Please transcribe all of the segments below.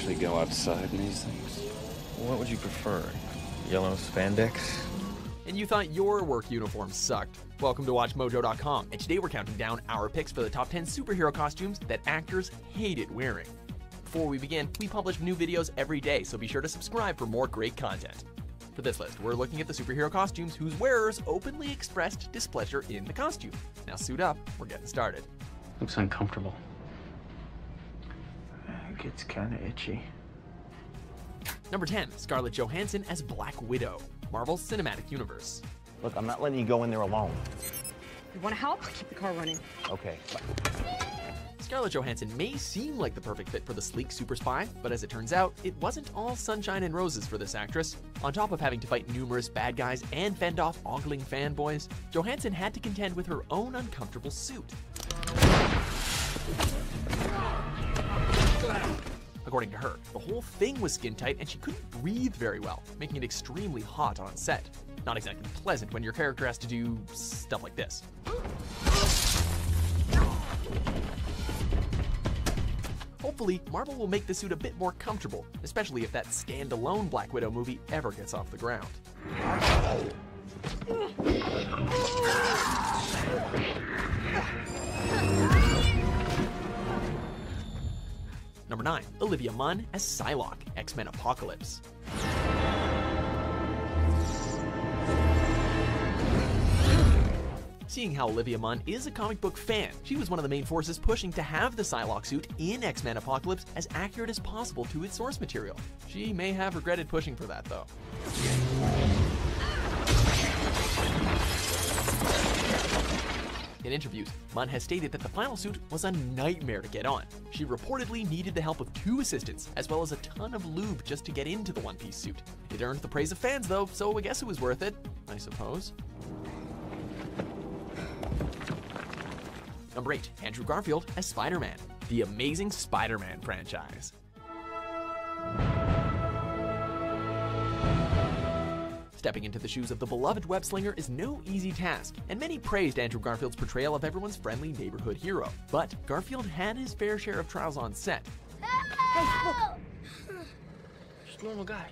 actually go outside in these things? What would you prefer? Yellow spandex? And you thought your work uniform sucked. Welcome to WatchMojo.com, and today we're counting down our picks for the top 10 superhero costumes that actors hated wearing. Before we begin, we publish new videos every day, so be sure to subscribe for more great content. For this list, we're looking at the superhero costumes whose wearers openly expressed displeasure in the costume. Now suit up, we're getting started. Looks uncomfortable. It gets kind of itchy. Number 10, Scarlett Johansson as Black Widow, Marvel's Cinematic Universe. Look, I'm not letting you go in there alone. You want to help? Keep the car running. Okay. Scarlett Johansson may seem like the perfect fit for the sleek super spy, but as it turns out, it wasn't all sunshine and roses for this actress. On top of having to fight numerous bad guys and fend off ogling fanboys, Johansson had to contend with her own uncomfortable suit. According to her, the whole thing was skin tight and she couldn't breathe very well, making it extremely hot on set. Not exactly pleasant when your character has to do stuff like this. Hopefully, Marvel will make the suit a bit more comfortable, especially if that standalone Black Widow movie ever gets off the ground. Number 9, Olivia Munn as Psylocke, X-Men Apocalypse. Seeing how Olivia Munn is a comic book fan, she was one of the main forces pushing to have the Psylocke suit in X-Men Apocalypse as accurate as possible to its source material. She may have regretted pushing for that, though. In interviews, Munn has stated that the final suit was a nightmare to get on. She reportedly needed the help of 2 assistants, as well as a ton of lube just to get into the one-piece suit. It earned the praise of fans, though, so I guess it was worth it, I suppose. Number 8, Andrew Garfield as Spider-Man, the Amazing Spider-Man franchise. Stepping into the shoes of the beloved web-slinger is no easy task, and many praised Andrew Garfield's portrayal of everyone's friendly neighborhood hero. But Garfield had his fair share of trials on set. Hey, look! Just a normal guy,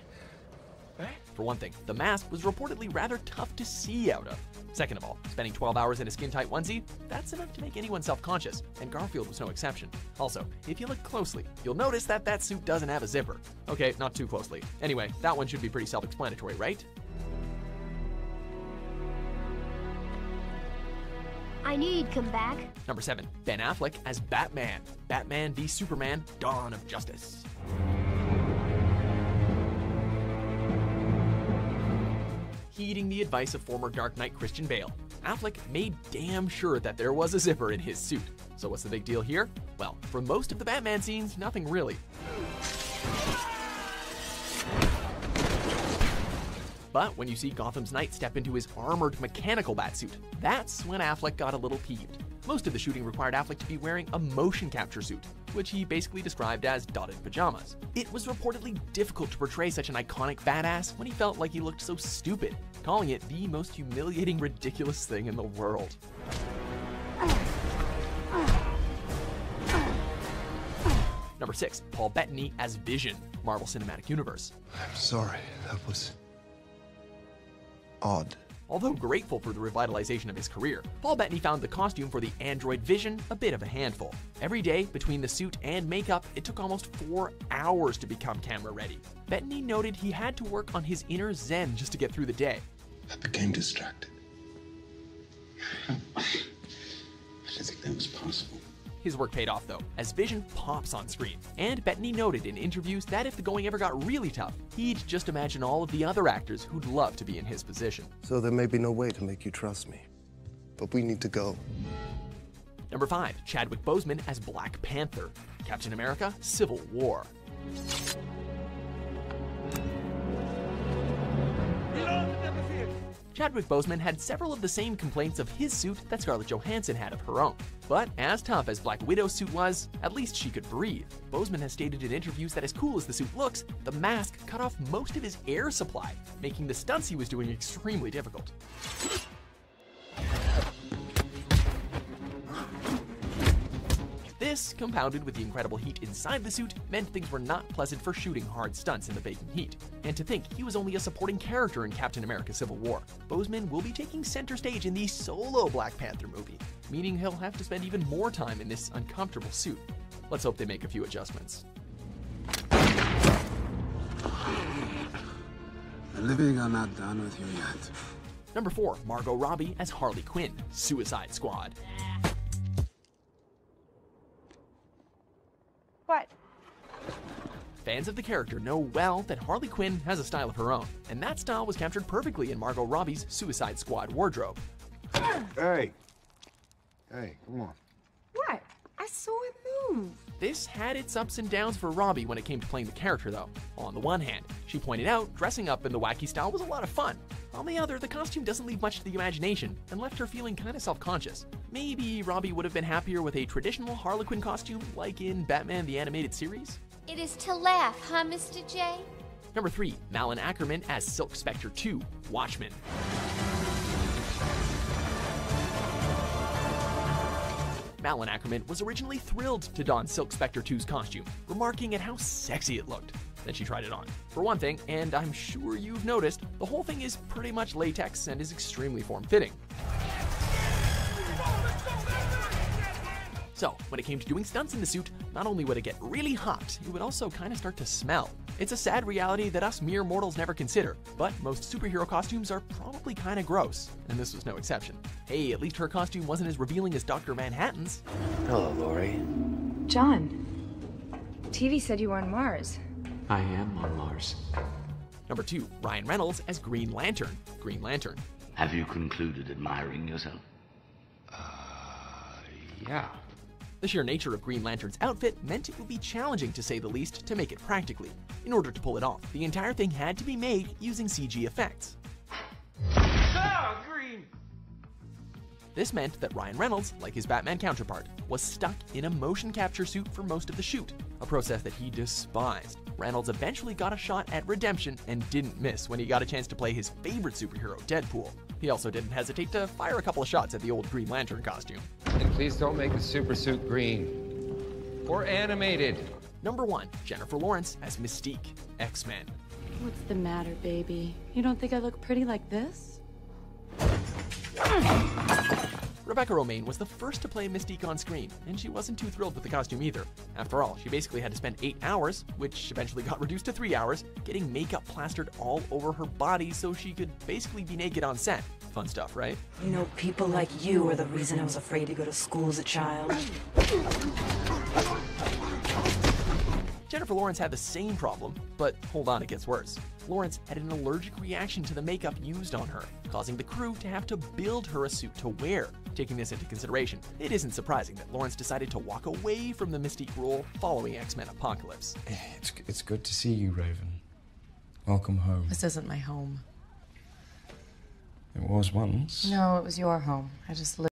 right? For one thing, the mask was reportedly rather tough to see out of. Second of all, spending 12 hours in a skin-tight onesie, that's enough to make anyone self-conscious, and Garfield was no exception. Also, if you look closely, you'll notice that that suit doesn't have a zipper. Okay, not too closely. Anyway, that one should be pretty self-explanatory, right? I knew you'd come back. Number 7, Ben Affleck as Batman, Batman v Superman: Dawn of Justice. Heeding the advice of former Dark Knight Christian Bale, Affleck made damn sure that there was a zipper in his suit. So what's the big deal here? Well, for most of the Batman scenes, nothing really. But when you see Gotham's Knight step into his armored mechanical batsuit, that's when Affleck got a little peeved. Most of the shooting required Affleck to be wearing a motion capture suit, which he basically described as dotted pajamas. It was reportedly difficult to portray such an iconic badass when he felt like he looked so stupid, calling it the most humiliating, ridiculous thing in the world. Number 6, Paul Bettany as Vision, Marvel Cinematic Universe. I'm sorry, that was odd. Although grateful for the revitalization of his career, Paul Bettany found the costume for the android Vision a bit of a handful. Every day, between the suit and makeup, it took almost 4 hours to become camera ready. Bettany noted he had to work on his inner zen just to get through the day. I became distracted. I didn't think that was possible. His work paid off though, as Vision pops on screen. And Bettany noted in interviews that if the going ever got really tough, he'd just imagine all of the other actors who'd love to be in his position. So there may be no way to make you trust me, but we need to go. Number 5, Chadwick Boseman as Black Panther, Captain America: Civil War. Chadwick Boseman had several of the same complaints of his suit that Scarlett Johansson had of her own. But as tough as Black Widow's suit was, at least she could breathe. Boseman has stated in interviews that as cool as the suit looks, the mask cut off most of his air supply, making the stunts he was doing extremely difficult. This This, compounded with the incredible heat inside the suit, meant things were not pleasant for shooting hard stunts in the baking heat. And to think he was only a supporting character in Captain America Civil War, Boseman will be taking center stage in the solo Black Panther movie, meaning he'll have to spend even more time in this uncomfortable suit. Let's hope they make a few adjustments. The living are not done with you yet. Number 4, Margot Robbie as Harley Quinn, Suicide Squad. What? Fans of the character know well that Harley Quinn has a style of her own, and that style was captured perfectly in Margot Robbie's Suicide Squad wardrobe. Hey. Hey, come on. What? I saw it move. This had its ups and downs for Robbie when it came to playing the character, though. On the one hand, she pointed out dressing up in the wacky style was a lot of fun. On the other, the costume doesn't leave much to the imagination and left her feeling kind of self-conscious. Maybe Robbie would have been happier with a traditional Harley Quinn costume like in Batman the Animated Series? It is to laugh, huh, Mr. J? Number 3, Malin Ackerman as Silk Spectre 2, Watchmen. Malin Ackerman was originally thrilled to don Silk Spectre 2's costume, remarking at how sexy it looked. Then she tried it on. For one thing, and I'm sure you've noticed, the whole thing is pretty much latex and is extremely form-fitting. So, when it came to doing stunts in the suit, not only would it get really hot, it would also kind of start to smell. It's a sad reality that us mere mortals never consider, but most superhero costumes are probably kind of gross, and this was no exception. Hey, at least her costume wasn't as revealing as Dr. Manhattan's. Hello, Lori. John, TV said you were on Mars. I am on Mars. Number 2, Ryan Reynolds as Green Lantern, Green Lantern. Have you concluded admiring yourself? Yeah. The sheer nature of Green Lantern's outfit meant it would be challenging, to say the least, to make it practically. In order to pull it off, the entire thing had to be made using CG effects. Green! This meant that Ryan Reynolds, like his Batman counterpart, was stuck in a motion capture suit for most of the shoot, a process that he despised. Reynolds eventually got a shot at redemption and didn't miss when he got a chance to play his favorite superhero, Deadpool. He also didn't hesitate to fire a couple of shots at the old Green Lantern costume. And please don't make the super suit green. Or animated. Number 1, Jennifer Lawrence as Mystique, X-Men. What's the matter, baby? You don't think I look pretty like this? Rebecca Romijn was the first to play Mystique on screen, and she wasn't too thrilled with the costume either. After all, she basically had to spend 8 hours, which eventually got reduced to 3 hours, getting makeup plastered all over her body so she could basically be naked on set. Fun stuff, right? You know, people like you are the reason I was afraid to go to school as a child. Jennifer Lawrence had the same problem, but hold on, it gets worse. Lawrence had an allergic reaction to the makeup used on her, causing the crew to have to build her a suit to wear. Taking this into consideration, it isn't surprising that Lawrence decided to walk away from the Mystique role following X-Men Apocalypse. It's good to see you, Raven. Welcome home. This isn't my home. It was once. No, it was your home. I just lived